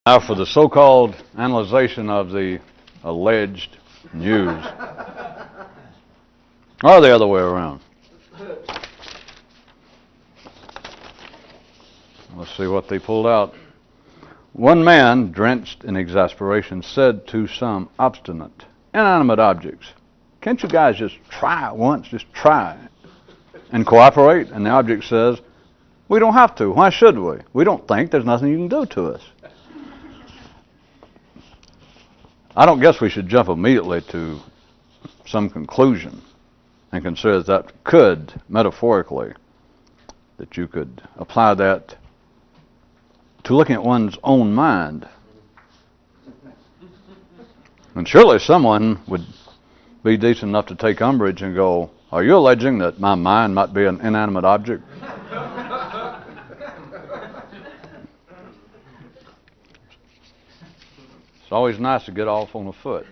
Now for the so-called analyzation of the alleged news. Or the other way around. Let's see what they pulled out. One man, drenched in exasperation, said to some obstinate, inanimate objects, "Can't you guys just try it once? Just try and cooperate?" And the object says, "We don't have to. Why should we? We don't think. There's nothing you can do to us." I don't guess we should jump immediately to some conclusion and consider that could, metaphorically, that you could apply that to looking at one's own mind. And surely someone would be decent enough to take umbrage and go, "Are you alleging that my mind might be an inanimate object?" It's always nice to get off on a foot.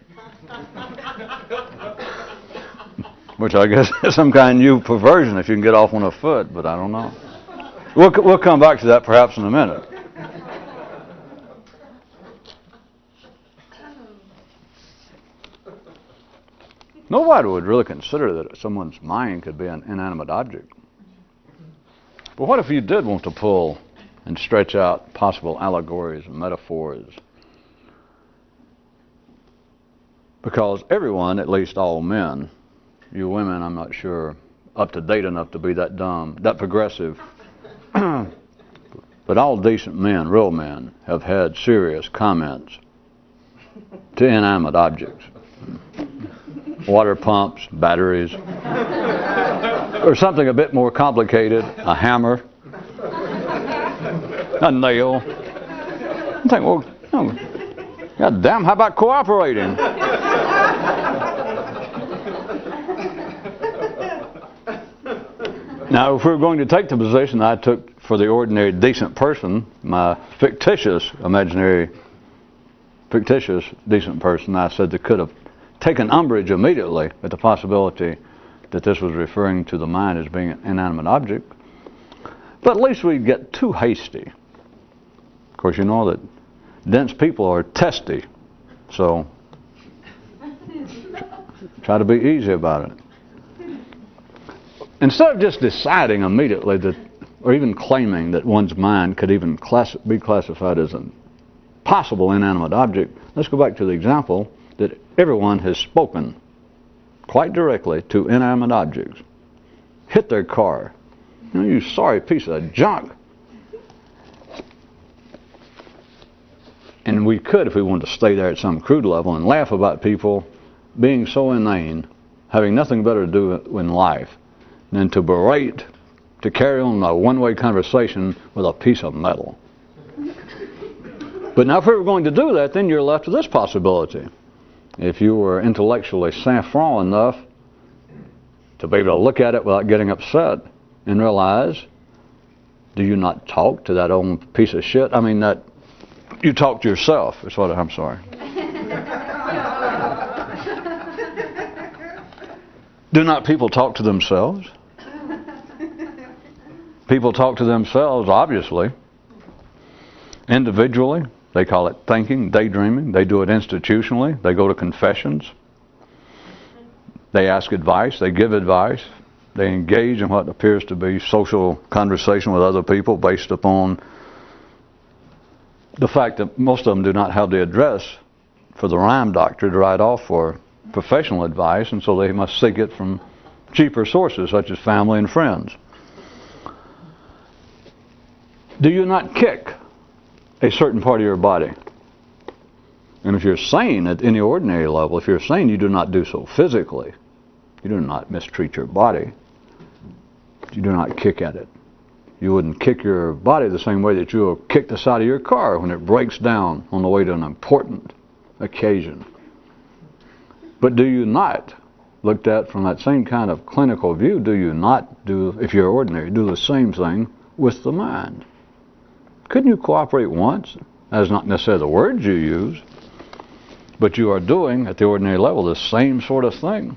Which I guess is some kind of new perversion if you can get off on a foot, but I don't know. We'll come back to that perhaps in a minute. Nobody would really consider that someone's mind could be an inanimate object. But what if you did want to pull and stretch out possible allegories and metaphors? Because everyone, at least all men, you women, I'm not sure, up to date enough to be that dumb, that progressive, but all decent men, real men, have had serious comments to inanimate objects. Water pumps, batteries, or something a bit more complicated, a hammer, a nail. I think, well, oh, God damn, how about cooperating? Now, if we're going to take the position I took for the ordinary decent person, my fictitious decent person, I said that could have taken umbrage immediately at the possibility that this was referring to the mind as being an inanimate object. But at least we'd get too hasty. Of course, you know that dense people are testy, so try to be easy about it. Instead of just deciding immediately that, or even claiming that one's mind could even be classified as a possible inanimate object, let's go back to the example that everyone has spoken quite directly to inanimate objects. Hit their car. You sorry piece of junk. And we could, if we wanted to stay there at some crude level, and laugh about people being so inane, having nothing better to do in life than to berate, to carry on a one-way conversation with a piece of metal. But now if we were going to do that, then you're left with this possibility. If you were intellectually sang-froid enough to be able to look at it without getting upset and realize, do you not talk to that old piece of shit? I mean, that you talk to yourself. Is what I'm sorry. Do not people talk to themselves? People talk to themselves, obviously. Individually, they call it thinking, daydreaming. They do it institutionally. They go to confessions. They ask advice. They give advice. They engage in what appears to be social conversation with other people based upon the fact that most of them do not have the address for the rhyme doctor to write off for professional advice, and so they must seek it from cheaper sources such as family and friends. Do you not kick a certain part of your body? And if you're sane at any ordinary level, if you're sane, you do not do so physically. You do not mistreat your body. You do not kick at it. You wouldn't kick your body the same way that you will kick the side of your car when it breaks down on the way to an important occasion. But do you not, looked at from that same kind of clinical view, do you not do, if you're ordinary, do the same thing with the mind? Couldn't you cooperate once? That is not necessarily the words you use, but you are doing, at the ordinary level, the same sort of thing.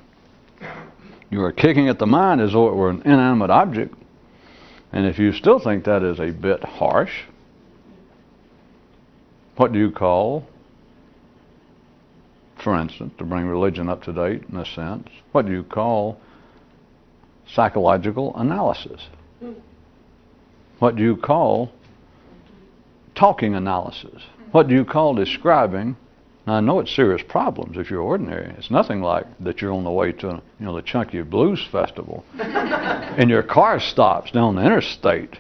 You are kicking at the mind as though it were an inanimate object. And if you still think that is a bit harsh, what do you call, for instance, to bring religion up to date in a sense, what do you call psychological analysis? What do you call talking analysis? What do you call describing? Now, I know it's serious problems if you're ordinary. It's nothing like that you're on the way to, the Chunky Blues Festival and your car stops down the interstate.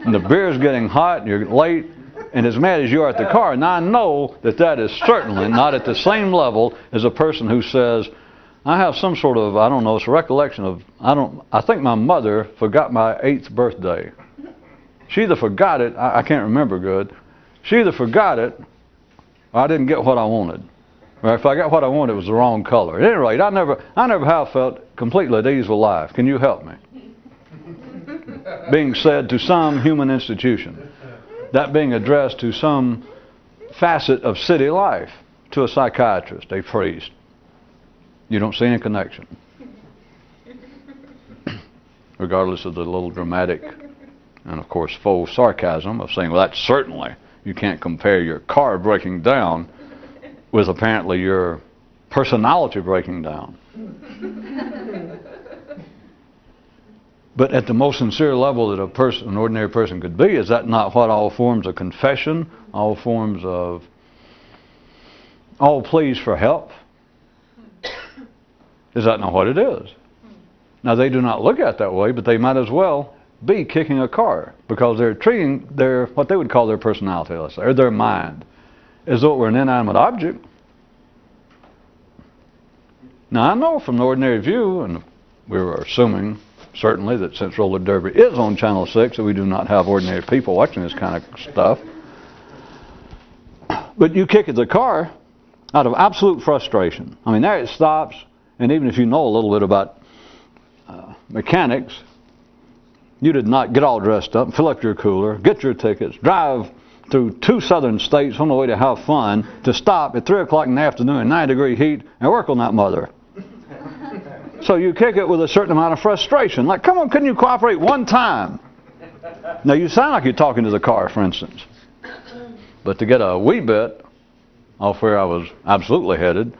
And the beer's getting hot and you're late and as mad as you are at the car. Now, I know that is certainly not at the same level as a person who says, I have some sort of, I don't know, it's a recollection of, I think my mother forgot my 8th birthday. She either forgot it, I can't remember good. She either forgot it, or I didn't get what I wanted. Or if I got what I wanted, it was the wrong color. At any rate, I never have felt completely at ease with life. Can you help me? Being said to some human institution. That being addressed to some facet of city life. To a psychiatrist, a priest. You don't see any connection. Regardless of the little dramatic and, of course, faux sarcasm of saying, well, that's certainly, you can't compare your car breaking down with apparently your personality breaking down. But at the most sincere level that an ordinary person could be, is that not what all forms of confession, all forms of, all pleas for help? Is that not what it is? Now, they do not look at it that way, but they might as well be kicking a car because they're treating what they would call their personality, let's say, or their mind, as though it were an inanimate object. Now, I know from the ordinary view, and we were assuming certainly that since roller derby is on Channel 6, that we do not have ordinary people watching this kind of stuff. But you kick at the car out of absolute frustration. I mean, there it stops, and even if you know a little bit about mechanics, you did not get all dressed up, fill up your cooler, get your tickets, drive through 2 southern states on the way to have fun, to stop at 3 o'clock in the afternoon in 9-degree heat and work on that mother. So you kick it with a certain amount of frustration. Like, come on, couldn't you cooperate one time? Now, you sound like you're talking to the car, for instance. But to get a wee bit off where I was absolutely headed,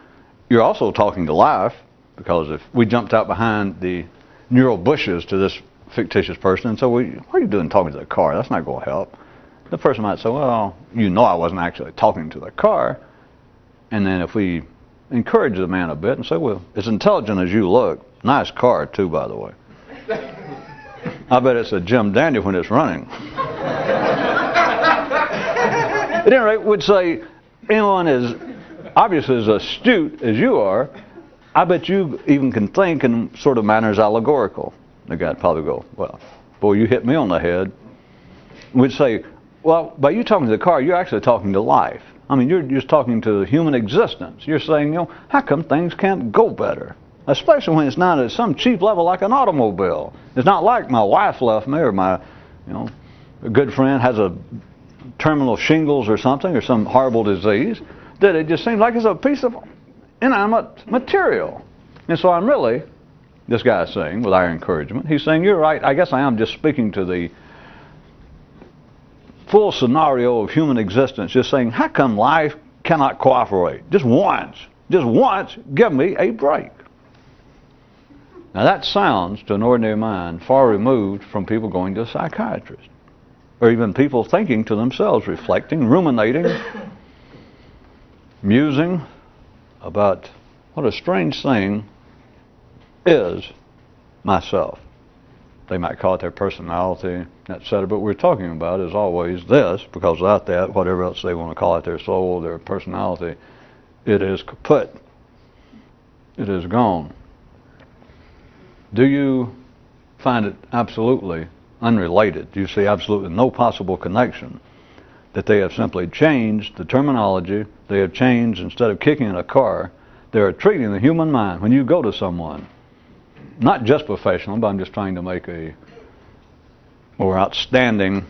you're also talking to life, because if we jumped out behind the neural bushes to this fictitious person and said, well, what are you doing talking to the car? That's not going to help. The person might say, well, I wasn't actually talking to the car. And then if we encourage the man a bit and say, well, as intelligent as you look, nice car too, by the way. I bet it's a Jim Dandy when it's running. At any rate, we'd say, anyone as obviously as astute as you are, I bet you even can think in sort of manners allegorical. The guy'd probably go, well, boy, you hit me on the head. We'd say, well, by you talking to the car, you're actually talking to life. I mean, you're just talking to human existence. You're saying, how come things can't go better? Especially when it's not at some cheap level like an automobile. It's not like my wife left me or my, a good friend has a terminal shingles or something or some horrible disease. That it just seems like it's a piece of inanimate material. And so I'm really, this guy is saying, with our encouragement, he's saying, you're right, I guess I am just speaking to the full scenario of human existence, just saying, how come life cannot cooperate? Just once, give me a break. Now that sounds, to an ordinary mind, far removed from people going to a psychiatrist, or even people thinking to themselves, reflecting, ruminating, musing about what a strange thing is myself. They might call it their personality, etc. But what we're talking about is always this, because without that, whatever else they want to call it, their soul, their personality, it is kaput. It is gone. Do you find it absolutely unrelated? Do you see absolutely no possible connection? That they have simply changed the terminology, they have changed, instead of kicking in a car, they are treating the human mind. When you go to someone, not just professional, but I'm just trying to make a more outstanding,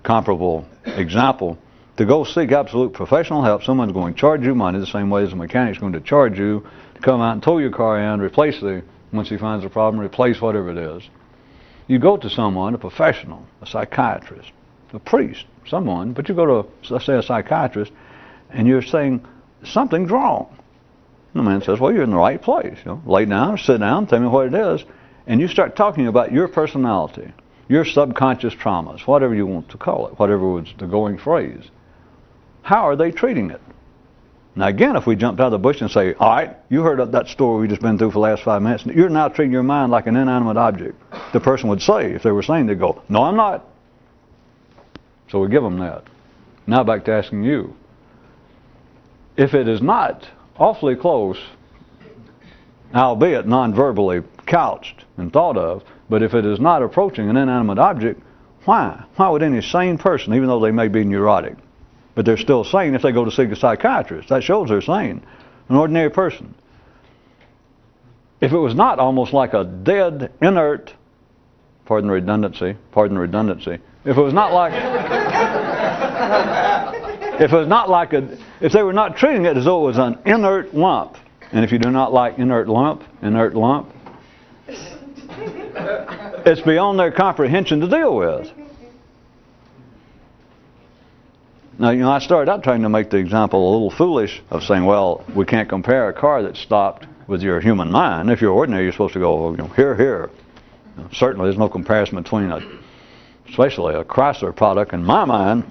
comparable example, to go seek absolute professional help, someone's going to charge you money the same way as a mechanic's going to charge you to come out and tow your car in, once he finds a problem, replace whatever it is. You go to someone, a professional, a psychiatrist, a priest, someone, but you go to, let's say, a psychiatrist, and you're saying something's wrong. The man says, well, you're in the right place. Lay down, sit down, tell me what it is. And you start talking about your personality, your subconscious traumas, whatever you want to call it, whatever was the going phrase. How are they treating it? Now again, if we jumped out of the bush and say, all right, you heard of that story we just been through for the last 5 minutes, you're now treating your mind like an inanimate object. The person would say, if they were saying, they'd go, no, I'm not. So we give them that. Now back to asking you. If it is not awfully close, albeit non-verbally couched and thought of, but if it is not approaching an inanimate object, why? Why would any sane person, even though they may be neurotic, but they're still sane if they go to seek a psychiatrist? That shows they're sane. An ordinary person. If it was not almost like a dead, inert, pardon the redundancy, if it was not like, if they were not treating it as though it was an inert lump, and if you do not like inert lump, it's beyond their comprehension to deal with. Now, I started out trying to make the example a little foolish of saying, well, we can't compare a car that's stopped with your human mind. If you're ordinary, you're supposed to go, here. Certainly, there's no comparison between especially a Chrysler product in my mind.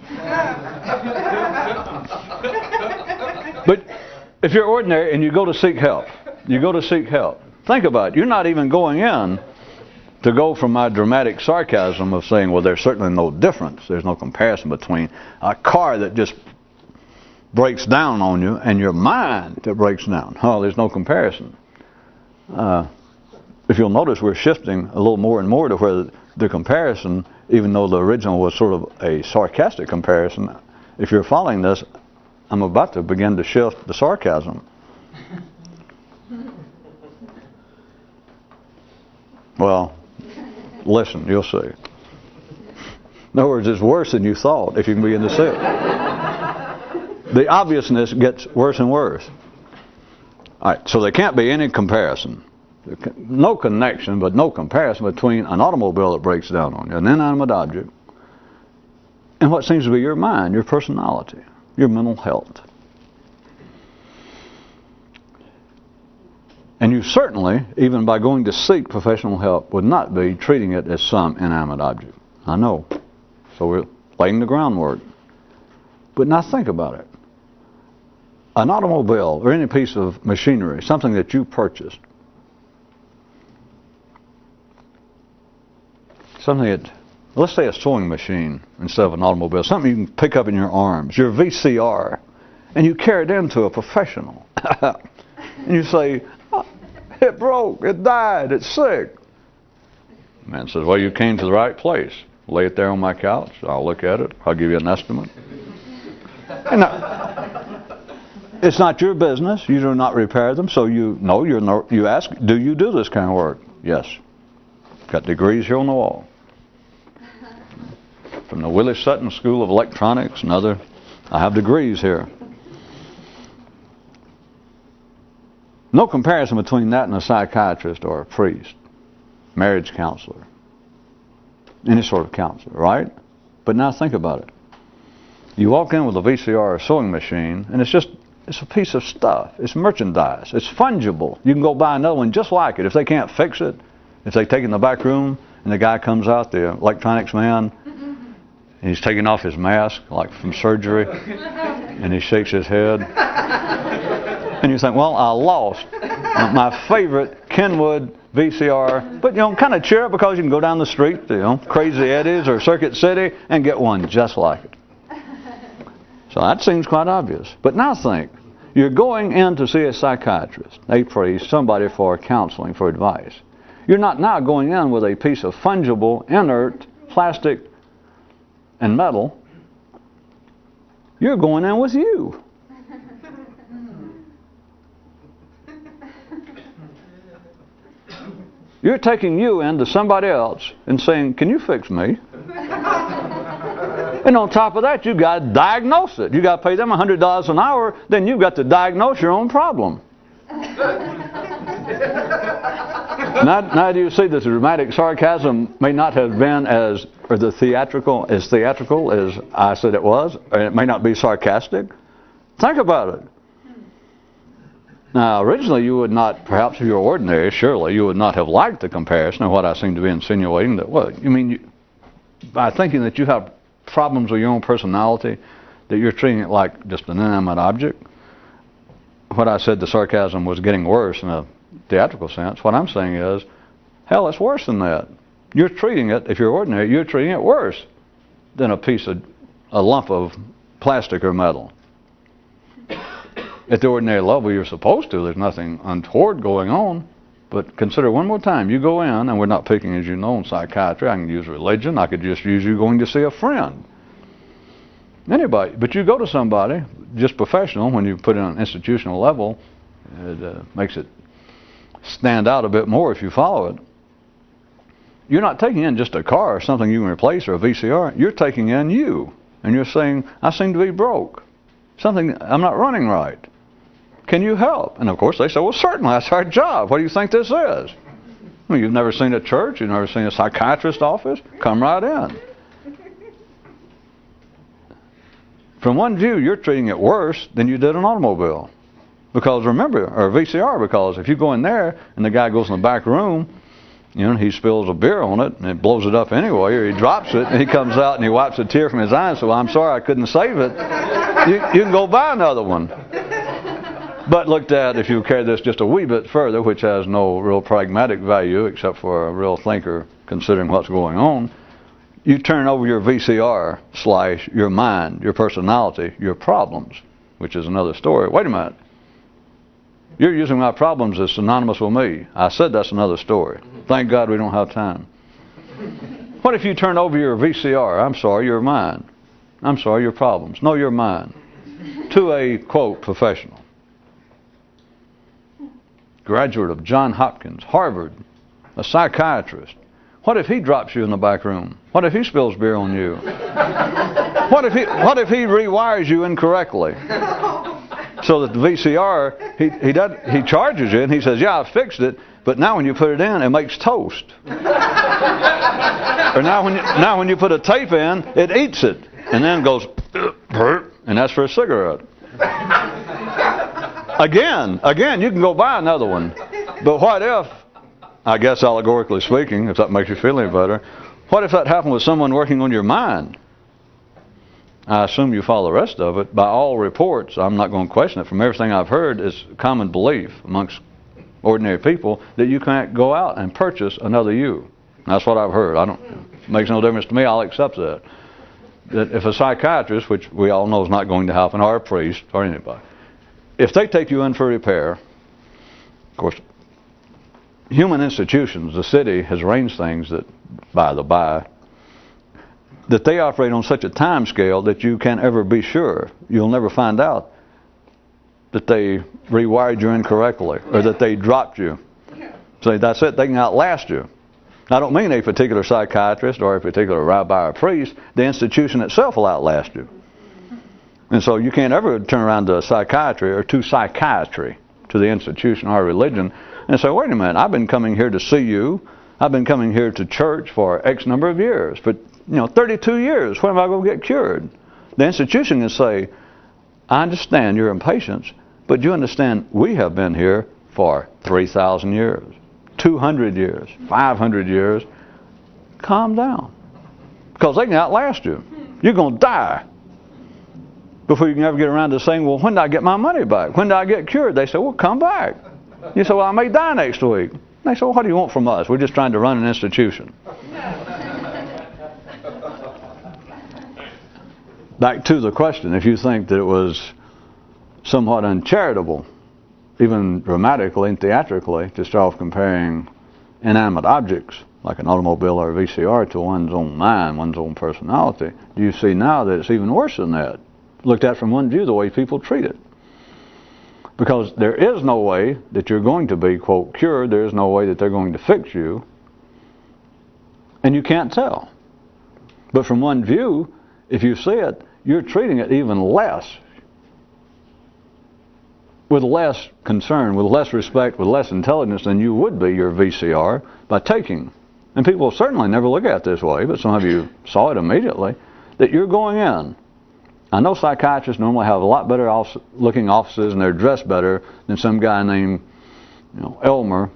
But if you're ordinary and you go to seek help, think about it. You're not even going in to go from my dramatic sarcasm of saying, well, there's certainly no difference. There's no comparison between a car that just breaks down on you and your mind that breaks down. Oh, there's no comparison. If you'll notice, we're shifting a little more and more to where the comparison, even though the original was sort of a sarcastic comparison, if you're following this, I'm about to begin to shift the sarcasm. Well, listen, you'll see. In other words, it's worse than you thought, if you can begin to see it. The obviousness gets worse and worse. All right, so there can't be any comparison. No connection, but no comparison between an automobile that breaks down on you, an inanimate object, and what seems to be your mind, your personality, your mental health. And you certainly, even by going to seek professional help, would not be treating it as some inanimate object. I know. So we're laying the groundwork. But now think about it. An automobile or any piece of machinery, something that you purchased, something that, let's say a sewing machine instead of an automobile, something you can pick up in your arms, your VCR, and you carry it into a professional. And you say, it broke, it died, it's sick. The man says, well, you came to the right place. Lay it there on my couch. I'll look at it. I'll give you an estimate. And it's not your business. You do not repair them. So you ask, do you do this kind of work? Yes. Got degrees here on the wall. From the Willis Sutton School of Electronics and other. I have degrees here. No comparison between that and a psychiatrist or a priest, marriage counselor, any sort of counselor, right? But now think about it. You walk in with a VCR or sewing machine, and it's a piece of stuff. It's merchandise. It's fungible. You can go buy another one just like it. If they can't fix it, if they take it in the back room, and the guy comes out, the electronics man, and he's taking off his mask, like from surgery, and he shakes his head. And you think, well, I lost my favorite Kenwood VCR, but kind of cheer up because you can go down the street to Crazy Eddie's or Circuit City and get one just like it. So that seems quite obvious. But now think, you're going in to see a psychiatrist, a priest, somebody for counseling, for advice. You're not now going in with a piece of fungible, inert, plastic, and metal. You're going in with you. You're taking you into somebody else and saying, can you fix me? And on top of that, you've got to diagnose it. You've got to pay them $100 an hour, then you've got to diagnose your own problem. Now do you see that the dramatic sarcasm may not have been as theatrical as I said it was, or it may not be sarcastic? Think about it. Now, originally you would not, perhaps if you were ordinary, surely you would not have liked the comparison of what I seem to be insinuating. That what you mean by thinking that you have problems with your own personality, that you're treating it like just an inanimate object. What I said, the sarcasm was getting worse in a theatrical sense. What I'm saying is, hell, it's worse than that. You're treating it, if you're ordinary, you're treating it worse than a lump of plastic or metal. At the ordinary level, you're supposed to. There's nothing untoward going on. But consider one more time. You go in, and we're not picking, as you know, in psychiatry. I can use religion. I could just use you going to see a friend. Anybody. But you go to somebody, just professional, when you put it on an institutional level, it makes it stand out a bit more if you follow it. You're not taking in just a car or something you can replace or a VCR. You're taking in you. And you're saying, I seem to be broke. I'm not running right. Can you help? And of course they say, well, certainly, that's our job. What do you think this is? Well, you've never seen a church, you've never seen a psychiatrist's office? Come right in. From one view, you're treating it worse than you did an automobile. Because remember, or a VCR, because if you go in there and the guy goes in the back room, he spills a beer on it and it blows it up anyway, or he drops it and he comes out and he wipes a tear from his eye and says, well, I'm sorry I couldn't save it. You can go buy another one. But looked at, if you carry this just a wee bit further, which has no real pragmatic value except for a real thinker considering what's going on, you turn over your VCR / your mind, your personality, your problems, which is another story. Wait a minute. You're using my problems as synonymous with me. I said that's another story. Thank God we don't have time. What if you turn over your VCR, I'm sorry, your mind, I'm sorry, your problems, no, your mind, to a, quote, professional, graduate of Johns Hopkins, Harvard, a psychiatrist? What if he drops you in the back room? What if he spills beer on you? What if he rewires you incorrectly? So that the VCR, he charges you and he says, yeah, I fixed it, but now when you put it in, it makes toast. Or now when you put a tape in, it eats it and then goes, and that's for a cigarette. Again, you can go buy another one. But what if, I guess allegorically speaking, if that makes you feel any better, what if that happened with someone working on your mind? I assume you follow the rest of it. By all reports, I'm not going to question it. From everything I've heard, it's common belief amongst ordinary people that you can't go out and purchase another you. That's what I've heard. It makes no difference to me. I'll accept that. That if a psychiatrist, which we all know is not going to happen, or a priest, or anybody, if they take you in for repair, of course, human institutions, the city has arranged things that, by the by, that they operate on such a time scale that you can't ever be sure. You'll never find out that they rewired you incorrectly or that they dropped you. So that's it. They can outlast you. I don't mean a particular psychiatrist or a particular rabbi or priest. The institution itself will outlast you. And so you can't ever turn around to psychiatry or to psychiatry, to the institution or religion, and say, wait a minute, I've been coming here to see you. I've been coming here to church for X number of years. For 32 years, when am I going to get cured? The institution can say, I understand your impatience, but you understand we have been here for 3,000 years, 200 years, 500 years. Calm down. Because they can outlast you. You're going to die before you can ever get around to saying, well, when do I get my money back? When do I get cured? They say, well, come back. You say, well, I may die next week. They say, well, what do you want from us? We're just trying to run an institution. Back to the question, if you think that it was somewhat uncharitable, even dramatically and theatrically, to start off comparing inanimate objects like an automobile or a VCR to one's own mind, one's own personality, do you see now that it's even worse than that? Looked at from one view, the way people treat it. Because there is no way that you're going to be, quote, cured. There is no way that they're going to fix you. And you can't tell. But from one view, if you see it, you're treating it even less. with less concern, with less respect, with less intelligence than you would be your VCR by taking. And people certainly never look at it this way, but some of you saw it immediately, that you're going in. I know psychiatrists normally have a lot better looking offices and they're dressed better than some guy named Elmer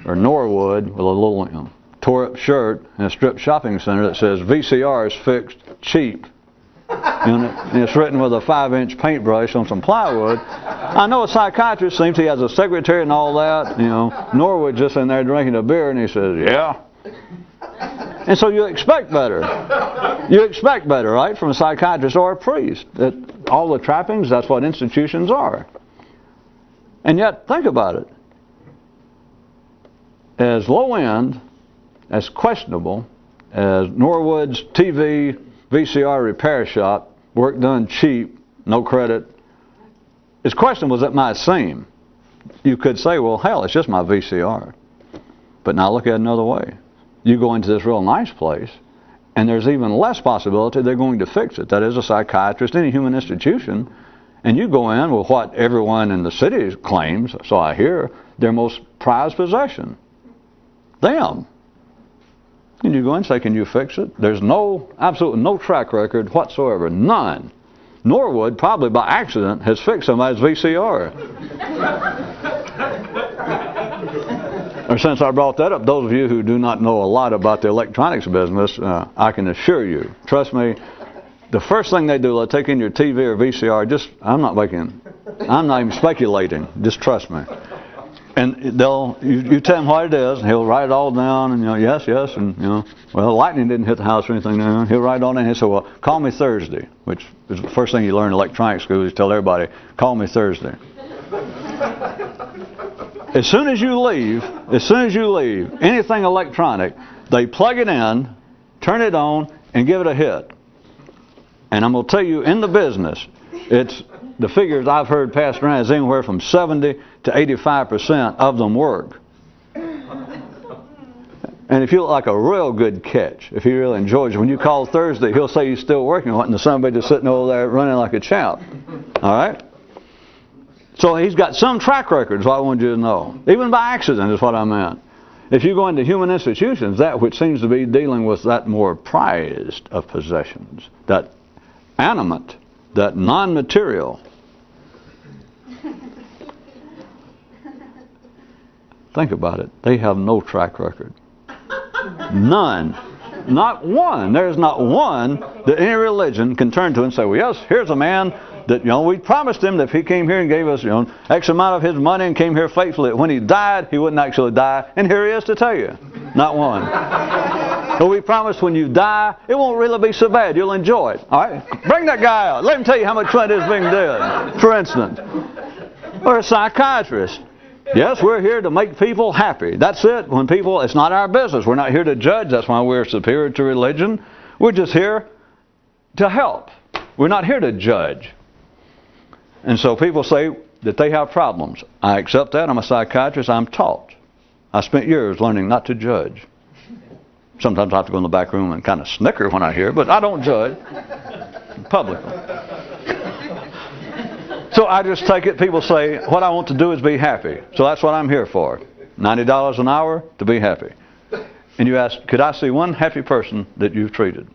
or Norwood with a little tore up shirt in a strip shopping center that says VCR is fixed cheap. And it's written with a 5-inch paintbrush on some plywood. I know a psychiatrist thinks he has a secretary and all that. Norwood just in there drinking a beer and he says, yeah. And so you expect better. You expect better, right, from a psychiatrist or a priest. That all the trappings, that's what institutions are. And yet, think about it. As low end, as questionable as Norwood's TV VCR repair shop, work done cheap, no credit, as questionable as it might seem, you could say, well, hell, it's just my VCR. But now look at it another way. You go into this real nice place, and there's even less possibility they're going to fix it. That is, a psychiatrist, any human institution, and you go in with what everyone in the city claims, so I hear, their most prized possession. Them. And you go in and say, can you fix it? There's absolutely no track record whatsoever. None. Norwood, probably by accident, has fixed somebody's VCR. Or since I brought that up, those of you who do not know a lot about the electronics business, I can assure you, trust me, the first thing they do, they'll take in your TV or VCR, I'm not even speculating, just trust me. And you tell him what it is, and he'll write it all down, and yes, and well, lightning didn't hit the house or anything. He'll write it all down, and he'll say, well, call me Thursday, which is the first thing you learn in electronics school, is tell everybody, call me Thursday. As soon as you leave, anything electronic, they plug it in, turn it on, and give it a hit. And I'm going to tell you, in the business, the figures I've heard passed around is anywhere from 70 to 85% of them work. And if you look like a real good catch, if he really enjoys it, when you call Thursday, he'll say he's still working on it, and somebody just sitting over there running like a champ. All right? So he's got some track record, is what I want you to know. Even by accident is what I meant. If you go into human institutions, that which seems to be dealing with that more prized of possessions, that animate, that non-material. Think about it. They have no track record. None. Not one. There's not one that any religion can turn to and say, well, yes, here's a man that, we promised him that if he came here and gave us, X amount of his money and came here faithfully, when he died, he wouldn't actually die. And here he is to tell you. Not one. But we promised when you die, it won't really be so bad. You'll enjoy it. All right? Bring that guy out. Let him tell you how much fun it is being dead, for instance. Or a psychiatrist. Yes, we're here to make people happy. That's it. It's not our business. We're not here to judge. That's why we're superior to religion. We're just here to help. We're not here to judge. And so people say that they have problems. I accept that. I'm a psychiatrist. I'm taught. I spent years learning not to judge. Sometimes I have to go in the back room and kind of snicker when I hear it, but I don't judge publicly. So I just take it, people say, what I want to do is be happy. So that's what I'm here for. $90 an hour to be happy. And you ask, could I see one happy person that you've treated?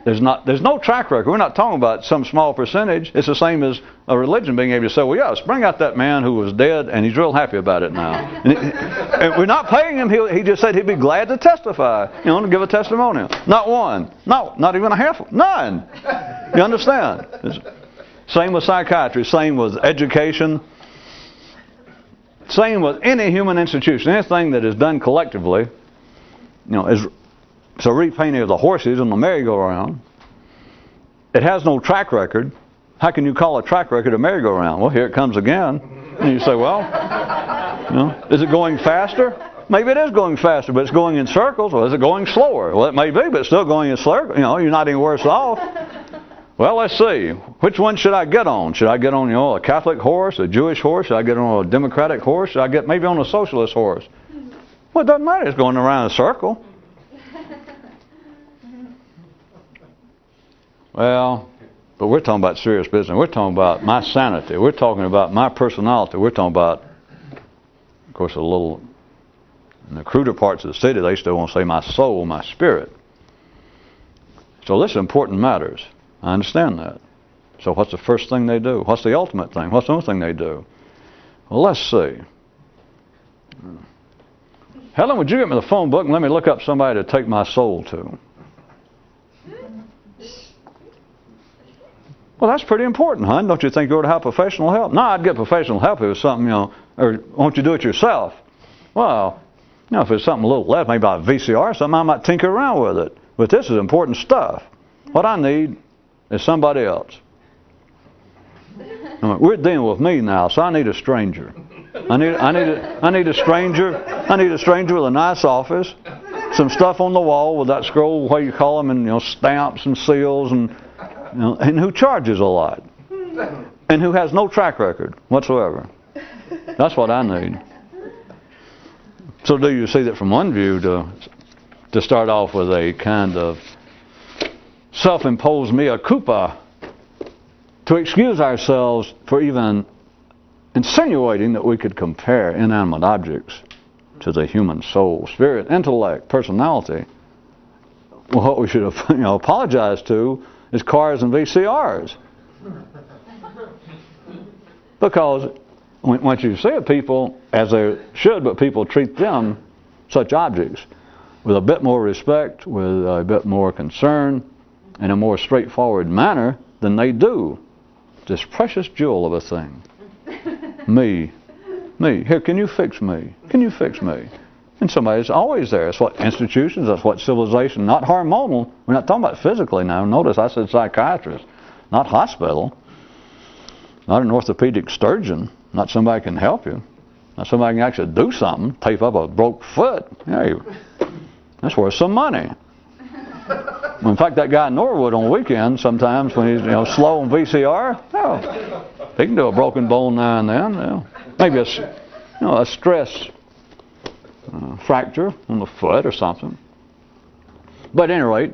There's no track record. We're not talking about some small percentage. It's the same as a religion being able to say, well, yes, bring out that man who was dead and he's real happy about it now. And we're not paying him. He just said he'd be glad to testify, to give a testimonial. Not one. No, not even a half. None. You understand? Same with psychiatry. Same with education. Same with any human institution. Anything that is done collectively, it's a repainting of the horses on the merry-go-round. It has no track record. How can you call a track record a merry-go-round? Well, here it comes again. And you say, well, is it going faster? Maybe it is going faster, but it's going in circles. Or is it going slower? Well, it may be, but it's still going in circles. You're not any worse off. Well, let's see. Which one should I get on? Should I get on, a Catholic horse, a Jewish horse? Should I get on a Democratic horse? Should I get maybe on a socialist horse? Well, it doesn't matter. It's going around a circle. Well, But we're talking about serious business. We're talking about my sanity. We're talking about my personality. We're talking about, of course, in the cruder parts of the city, they still want to say my soul, my spirit. So this is important matters. I understand that. So what's the first thing they do? What's the ultimate thing? What's the only thing they do? Well, let's see. Helen, would you get me the phone book and let me look up somebody to take my soul to? Well, that's pretty important, hon. Don't you think you ought to have professional help? No, I'd get professional help if it was something, or won't you do it yourself? Well, if it's something a little less, maybe a VCR or something, I might tinker around with it. But this is important stuff. What I need is somebody else. We're dealing with me now, so I need a stranger. I need a stranger. I need a stranger with a nice office, some stuff on the wall with that scroll, what you call them, and stamps and seals, and who charges a lot, and who has no track record whatsoever. That's what I need. So do you see that from one view to start off with a kind of self-imposed mea culpa, to excuse ourselves for even insinuating that we could compare inanimate objects to the human soul, spirit, intellect, personality. Well, what we should have apologize to is cars and VCRs. Because once you see people, as they should, but people treat them, such objects, with a bit more respect, with a bit more concern, in a more straightforward manner than they do this precious jewel of a thing. Me. Here, can you fix me? Can you fix me? And somebody's always there. That's what institutions, that's what civilization, not hormonal. We're not talking about physically now. Notice I said psychiatrist, not hospital, not an orthopedic surgeon, not somebody can help you, not somebody can actually do something, tape up a broke foot. Hey, that's worth some money. In fact, that guy in Norwood on weekends, sometimes when he's slow on VCR, he can do a broken bone now and then. Maybe a stress fracture on the foot or something. But at any rate,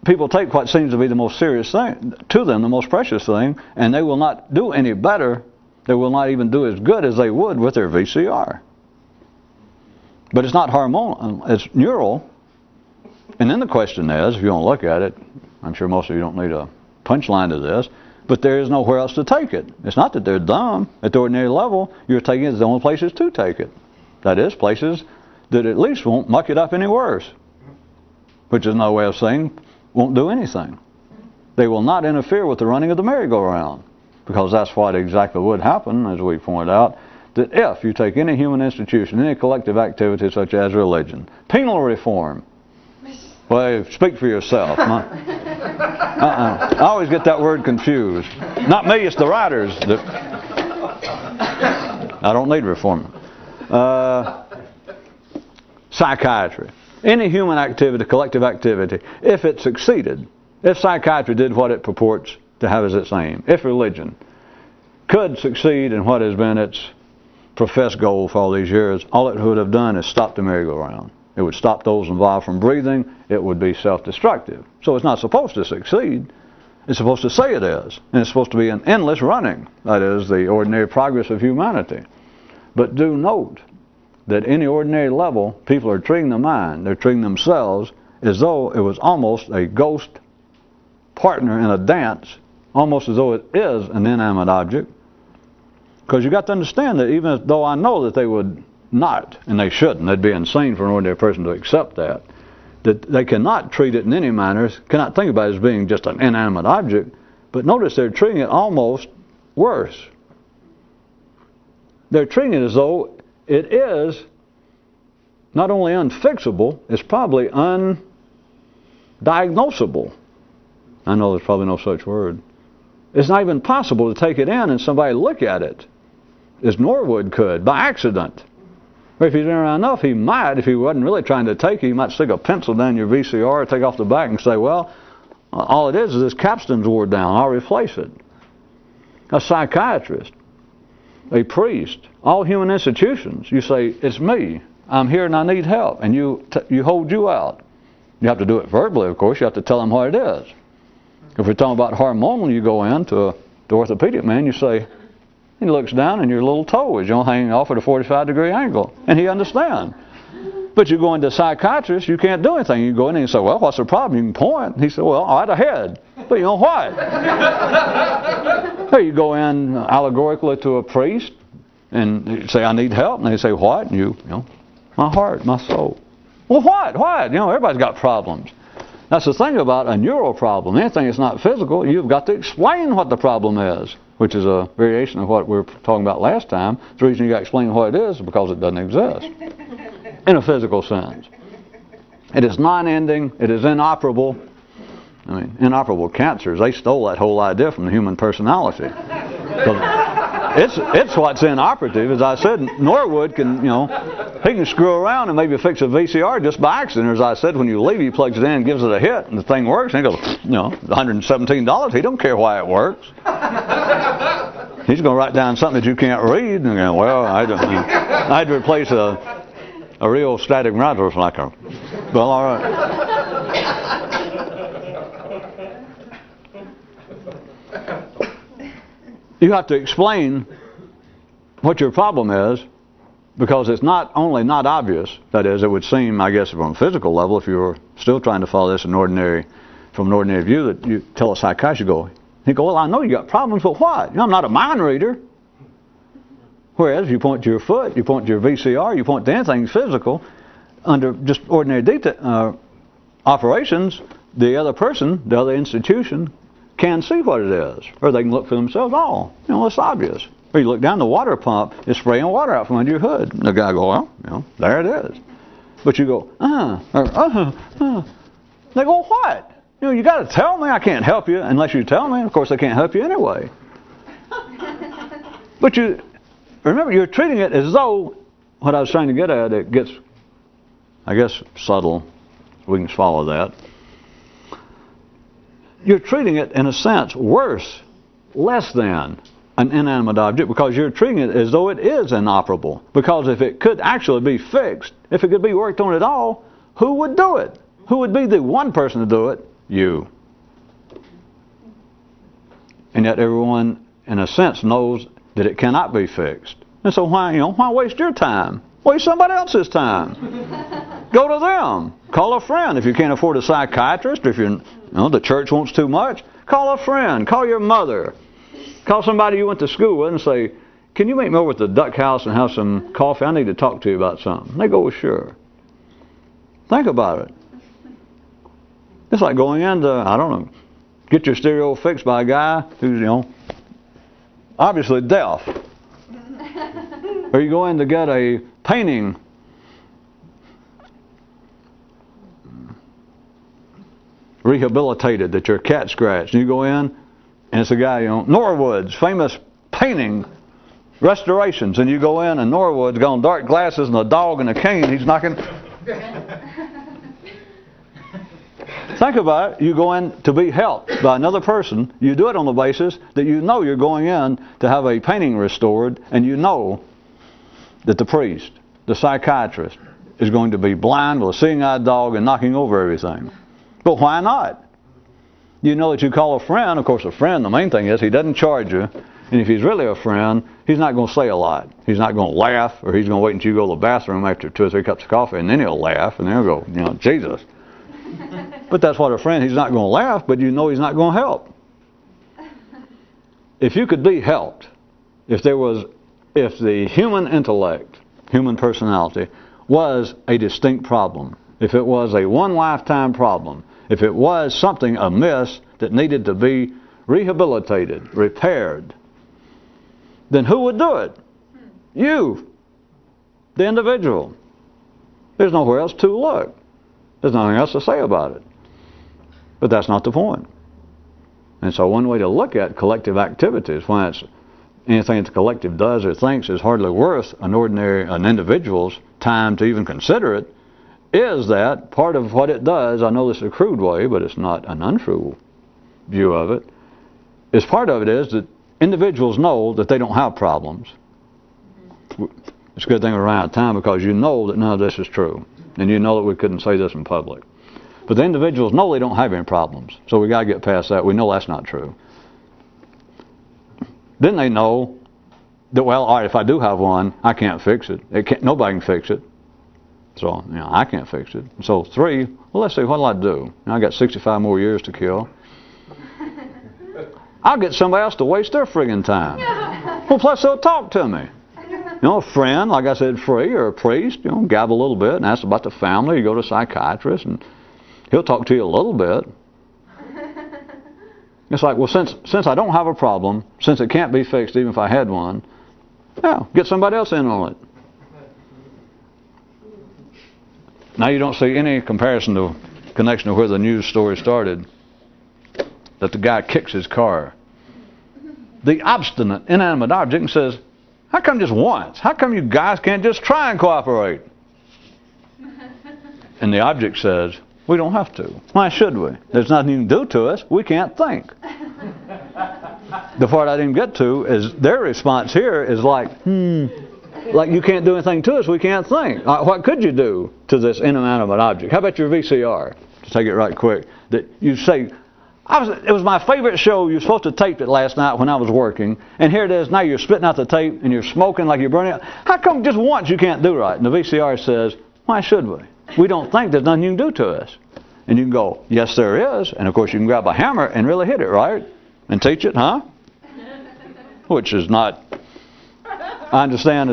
people take what seems to be the most serious thing, to them the most precious thing, and they will not do any better. They will not even do as good as they would with their VCR. But it's not hormonal, it's neural. And then the question is, if you want to look at it, I'm sure most of you don't need a punchline to this, but there is nowhere else to take it. It's not that they're dumb. At the ordinary level, you're taking it to the only places to take it. That is, places that at least won't muck it up any worse. Which is another way of saying, won't do anything. They will not interfere with the running of the merry-go-round. Because that's what exactly would happen, as we pointed out, that if you take any human institution, any collective activity such as religion, penal reform, well, speak for yourself. I always get that word confused. Not me, it's the writers. I don't need reform. Psychiatry. Any human activity, collective activity, if it succeeded, if psychiatry did what it purports to have as its aim, if religion could succeed in what has been its professed goal for all these years, all it would have done is stop the merry-go-round. It would stop those involved from breathing. It would be self-destructive. So it's not supposed to succeed. It's supposed to say it is. And it's supposed to be an endless running. That is, the ordinary progress of humanity. But do note that any ordinary level, people are treating the mind, they're treating themselves as though it was almost a ghost partner in a dance, almost as though it is an inanimate object. Because you got to understand that even though I know that they would not, and they shouldn't, they'd be insane for an ordinary person to accept that they cannot treat it in any manner, cannot think about it as being just an inanimate object, but notice they're treating it almost worse. They're treating it as though it is not only unfixable, it's probably undiagnosable. I know there's probably no such word. It's not even possible to take it in and somebody look at it, as Norwood could, by accident. Or if he's been around enough, he might, if he wasn't really trying to take it, he might stick a pencil down your VCR, take off the back and say, well, all it is this capstan's wore down, I'll replace it. A psychiatrist, a priest, all human institutions, you say, it's me, I'm here and I need help, and you hold you out. You have to do it verbally, of course, you have to tell them what it is. If we're talking about hormonal, you go in to the orthopedic man, you say, he looks down and your little toe is hanging off at a 45-degree angle. And he understands. But you go into a psychiatrist, you can't do anything. You go in and you say, well, what's the problem? You can point. He said, well, all right, a head. But you know what? Or you go in allegorically to a priest and you say, I need help. And they say, what? And you know, my heart, my soul. Well, what? What? You know, everybody's got problems. That's the thing about a neural problem. Anything that's not physical, you've got to explain what the problem is, which is a variation of what we were talking about last time. The reason you got to explain what it is because it doesn't exist in a physical sense. It is non-ending. It is inoperable. I mean, inoperable cancers, they stole that whole idea from the human personality. It's what's inoperative. As I said, Norwood can, you know, he can screw around and maybe fix a VCR just by accident. As I said, when you leave, he plugs it in and gives it a hit, and the thing works. And he goes, you know, $117. He don't care why it works. He's going to write down something that you can't read. And go, well, I had to replace a real static monitor like a. Well, all right. You have to explain what your problem is, because it's not only not obvious, that is, it would seem, I guess, from a physical level, if you were still trying to follow this from an ordinary view, that you tell a psychiatrist, you go, well, I know you got problems, but what? You know, I'm not a mind reader. Whereas you point to your foot, you point to your VCR, you point to anything physical, under just ordinary operations, the other person, the other institution, can see what it is, or they can look for themselves. Oh, you know, it's obvious. Or you look down the water pump, it's spraying water out from under your hood. And the guy go, well, you know, there it is. But you go, They go, what? You know, you got to tell me. I can't help you unless you tell me. Of course, I can't help you anyway. But you remember, you're treating it as though what I was trying to get at. It gets, I guess, subtle. We can follow that. You're treating it, in a sense, worse, less than an inanimate object, because you're treating it as though it is inoperable. Because if it could actually be fixed, if it could be worked on at all, who would do it? Who would be the one person to do it? You. And yet everyone, in a sense, knows that it cannot be fixed. And so why waste your time? Waste somebody else's time. Go to them. Call a friend. If you can't afford a psychiatrist, or if the church wants too much, call a friend. Call your mother. Call somebody you went to school with and say, can you meet me over at the Duck House and have some coffee? I need to talk to you about something. They go, well, sure. Think about it. It's like going in to, I don't know, get your stereo fixed by a guy who's, obviously deaf. Or you go in to get a painting rehabilitated that your cat scratched. And you go in, and it's a guy, Norwood's famous painting restorations. And you go in, and Norwood's got on dark glasses and a dog and a cane. He's knocking. Think about it. You go in to be helped by another person. You do it on the basis that you know you're going in to have a painting restored, and you know that the priest, the psychiatrist, is going to be blind with a seeing-eyed dog and knocking over everything. But why not? You know that you call a friend. Of course, a friend, the main thing is he doesn't charge you. And if he's really a friend, he's not going to say a lot. He's not going to laugh, or he's going to wait until you go to the bathroom after 2 or 3 cups of coffee, and then he'll laugh, and then he'll go, Jesus. But that's what a friend, he's not going to laugh, but you know he's not going to help. If you could be helped, if the human intellect, human personality, was a distinct problem, if it was a one-lifetime problem, if it was something amiss that needed to be rehabilitated, repaired, then who would do it? You, the individual. There's nowhere else to look. There's nothing else to say about it. But that's not the point. And so one way to look at collective activities, when it's anything that the collective does or thinks is hardly worth an individual's time to even consider it, is that part of what it does, I know this is a crude way, but it's not an untrue view of it, is part of it is that individuals know that they don't have problems. It's a good thing we're out of time, because you know that none of this is true. And you know that we couldn't say this in public. But the individuals know they don't have any problems. So we got to get past that. We know that's not true. Then they know that, well, all right, if I do have one, I can't fix it. Nobody can fix it. So, I can't fix it. So 3, well, let's see, what'll I do? I got 65 more years to kill. I'll get somebody else to waste their friggin' time. Well, plus they'll talk to me. A friend, like I said, free, or a priest, gab a little bit and ask about the family. You go to a psychiatrist and he'll talk to you a little bit. It's like, well, since I don't have a problem, since it can't be fixed even if I had one, get somebody else in on it. Now you don't see any connection to where the news story started, that the guy kicks his car. The obstinate, inanimate object says, how come just once? How come you guys can't just try and cooperate? And the object says, we don't have to. Why should we? There's nothing you can do to us. We can't think. The part I didn't get to is their response here is like, like you can't do anything to us, we can't think. What could you do to this inanimate object? How about your VCR? To take it right quick. That you say, it was my favorite show. You were supposed to tape it last night when I was working, and here it is. Now you're spitting out the tape and you're smoking like you're burning it. How come just once you can't do right? And the VCR says, why should we? We don't think there's nothing you can do to us. And you can go, yes, there is. And of course you can grab a hammer and really hit it, right? And teach it, huh? Which is not, I understand,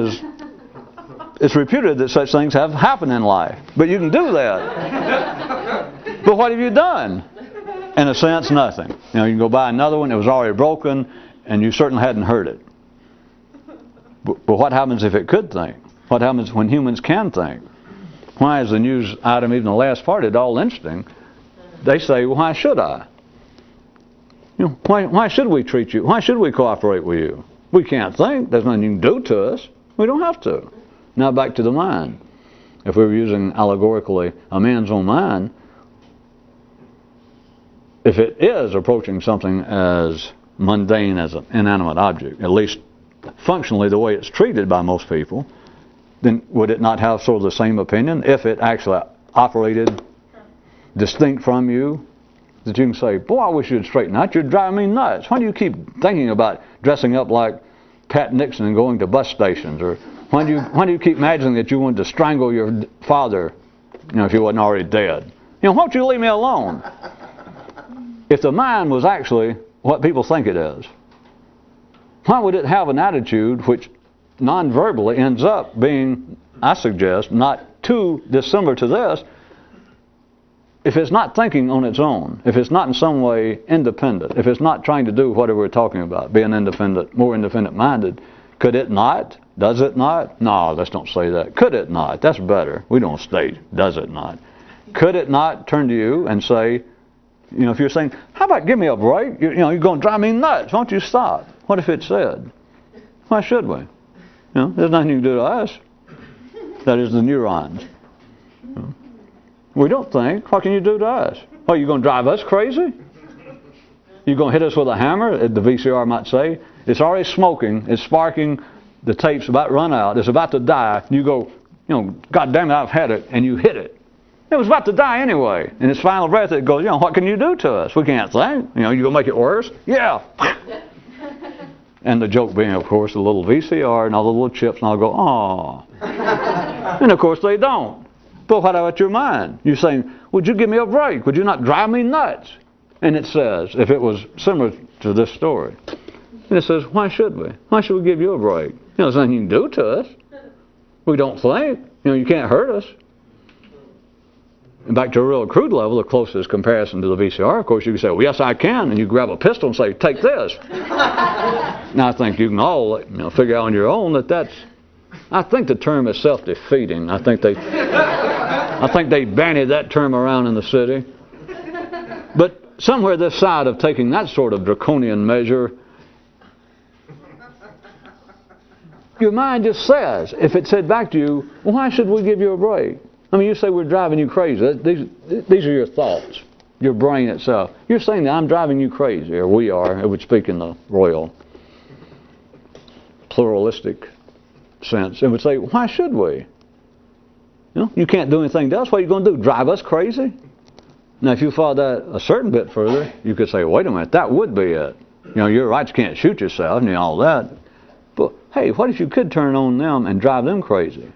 it's reputed that such things have happened in life. But you can do that. But what have you done? In a sense, nothing. You can go buy another one that was already broken, and you certainly hadn't heard it. But what happens if it could think? What happens when humans can think? Why is the news item, even the last part, it all interesting? They say, well, why should I? Why should we treat you? Why should we cooperate with you? We can't think. There's nothing you can do to us. We don't have to. Now back to the mind. If we were using allegorically a man's own mind, if it is approaching something as mundane as an inanimate object, at least functionally the way it's treated by most people, then would it not have sort of the same opinion if it actually operated distinct from you? That you can say, boy, I wish you'd straighten out. You're driving me nuts. Why do you keep thinking about dressing up like Pat Nixon and going to bus stations? Or why do you keep imagining that you wanted to strangle your father, if he wasn't already dead? Why don't you leave me alone? If the mind was actually what people think it is, why would it have an attitude which non-verbally ends up being, I suggest, not too dissimilar to this, if it's not thinking on its own, if it's not in some way independent, if it's not trying to do whatever we're talking about, being independent, more independent-minded, could it not? Does it not? No, let's don't say that. Could it not? That's better. We don't state, does it not? Could it not turn to you and say, if you're saying, how about give me a break? You're going to drive me nuts. Why don't you stop? What if it said, why should we? There's nothing you can do to us. That is the neurons. We don't think. What can you do to us? What, are you going to drive us crazy? You're going to hit us with a hammer, the VCR might say. It's already smoking. It's sparking. The tape's about to run out. It's about to die. You go, God damn it, I've had it. And you hit it. It was about to die anyway. In its final breath, it goes, what can you do to us? We can't think. You going to make it worse? Yeah. And the joke being, of course, the little VCR and all the little chips, and I'll go, aw. And of course they don't. But what about your mind? You're saying, would you give me a break? Would you not drive me nuts? And it says, if it was similar to this story, and it says, why should we? Why should we give you a break? There's nothing you can do to us. We don't think. You can't hurt us. And back to a real crude level, the closest comparison to the VCR, of course, you can say, well, yes, I can. And you grab a pistol and say, take this. Now, I think you can all figure out on your own that's, I think the term is self-defeating. I think they bandied that term around in the city. But somewhere this side of taking that sort of draconian measure, your mind just says, if it said back to you, well, why should we give you a break? You say we're driving you crazy. These are your thoughts, your brain itself. You're saying that I'm driving you crazy, or we are. It would speak in the royal pluralistic sense. It would say, why should we? You can't do anything to us. What are you going to do? Drive us crazy? Now, if you follow that a certain bit further, you could say, wait a minute, that would be it. You know, your rights can't shoot yourself and all that. But, hey, what if you could turn on them and drive them crazy?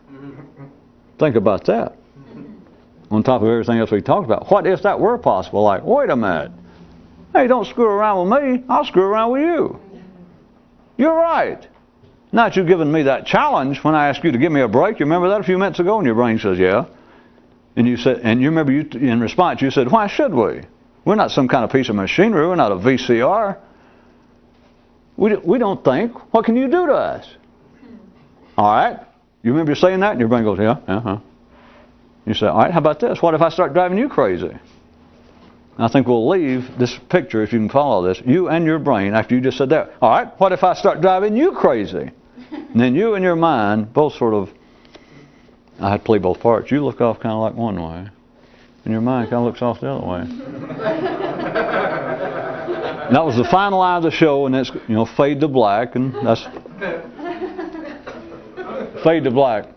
Think about that. On top of everything else we talked about. What if that were possible? Like, wait a minute. Hey, don't screw around with me. I'll screw around with you. You're right. Now that you've given me that challenge when I asked you to give me a break, you remember that a few minutes ago? And your brain says, yeah. And you said, and you remember in response you said, why should we? We're not some kind of piece of machinery. We're not a VCR. We don't think. What can you do to us? All right. You remember saying that? And your brain goes, yeah, uh-huh. You say, all right, how about this? What if I start driving you crazy? And I think we'll leave this picture, if you can follow this, you and your brain, after you just said that. All right, what if I start driving you crazy? And then you and your mind both sort of, I had to play both parts. You look off kind of like one way, and your mind kind of looks off the other way. And that was the final line of the show, and it's, fade to black, and that's fade to black.